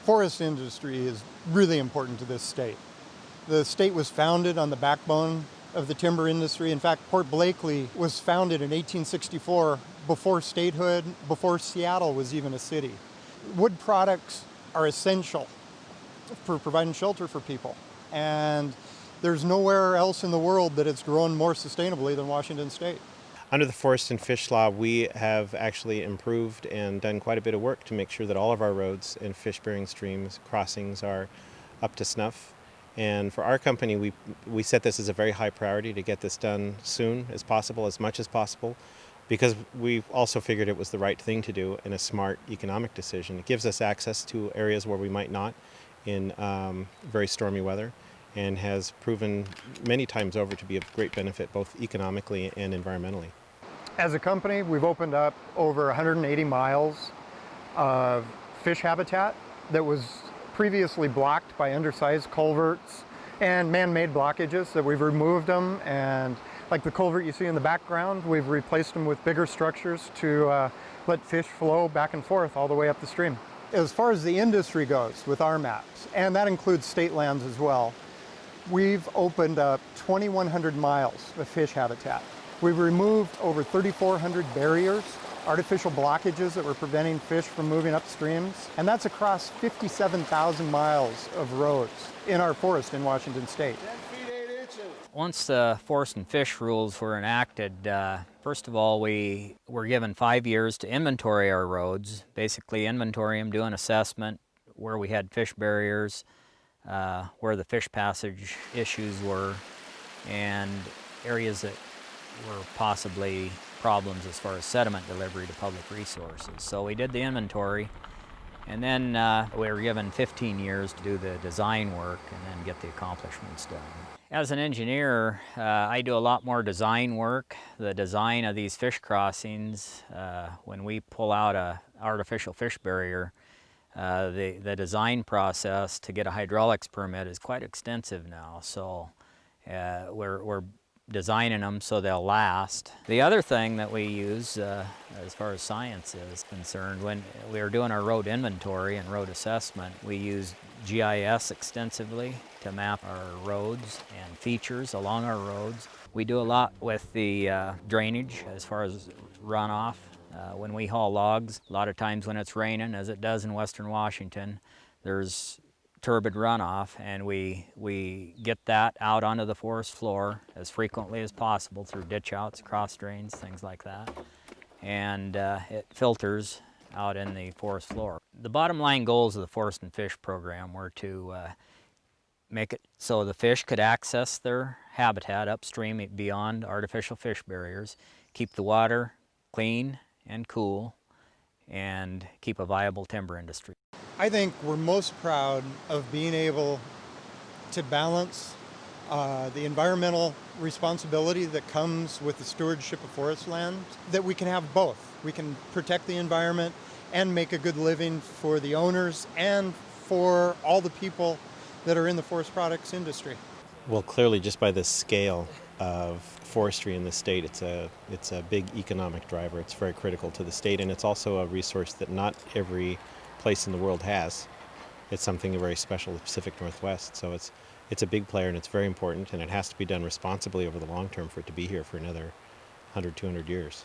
Forest industry is really important to this state. The state was founded on the backbone of the timber industry. In fact, Port Blakely was founded in 1864 before statehood, before Seattle was even a city. Wood products are essential for providing shelter for people. And there's nowhere else in the world that it's grown more sustainably than Washington State. Under the Forest and Fish Law, we have actually improved and done quite a bit of work to make sure that all of our roads and fish-bearing streams crossings are up to snuff. And for our company, we set this as a very high priority to get this done soon as possible, as much as possible, because we also figured it was the right thing to do and a smart economic decision. It gives us access to areas where we might not in very stormy weather, and has proven many times over to be of great benefit both economically and environmentally. As a company, we've opened up over 180 miles of fish habitat that was previously blocked by undersized culverts and man-made blockages. That we've removed them, and like the culvert you see in the background, we've replaced them with bigger structures to let fish flow back and forth all the way up the stream. As far as the industry goes with our maps, and that includes state lands as well, we've opened up 2,100 miles of fish habitat. We've removed over 3,400 barriers, artificial blockages that were preventing fish from moving upstreams, and that's across 57,000 miles of roads in our forest in Washington State. Once the forest and fish rules were enacted, first of all, we were given 5 years to inventory our roads, basically inventory them, do an assessment where we had fish barriers, where the fish passage issues were, and areas that were possibly problems as far as sediment delivery to public resources. So we did the inventory, and then we were given 15 years to do the design work and then get the accomplishments done. As an engineer, I do a lot more design work. The design of these fish crossings, when we pull out an artificial fish barrier, the design process to get a hydraulics permit is quite extensive now, so we're designing them so they'll last. The other thing that we use as far as science is concerned, when we were doing our road inventory and road assessment, we used GIS extensively to map our roads and features along our roads. We do a lot with the drainage as far as runoff. When we haul logs, a lot of times when it's raining, as it does in western Washington, there's turbid runoff, and we get that out onto the forest floor as frequently as possible through ditch outs, cross drains, things like that. And it filters out in the forest floor. The bottom line goals of the Forest and Fish program were to make it so the fish could access their habitat upstream beyond artificial fish barriers, keep the water clean and cool, and keep a viable timber industry. I think we're most proud of being able to balance the environmental responsibility that comes with the stewardship of forest land, that we can have both. We can protect the environment and make a good living for the owners and for all the people that are in the forest products industry. Well, clearly, just by the scale of forestry in the state, it's a big economic driver. It's very critical to the state, and it's also a resource that not every place in the world has. It's something very special to the Pacific Northwest, so it's a big player, and it's very important, and it has to be done responsibly over the long term for it to be here for another 100, 200 years.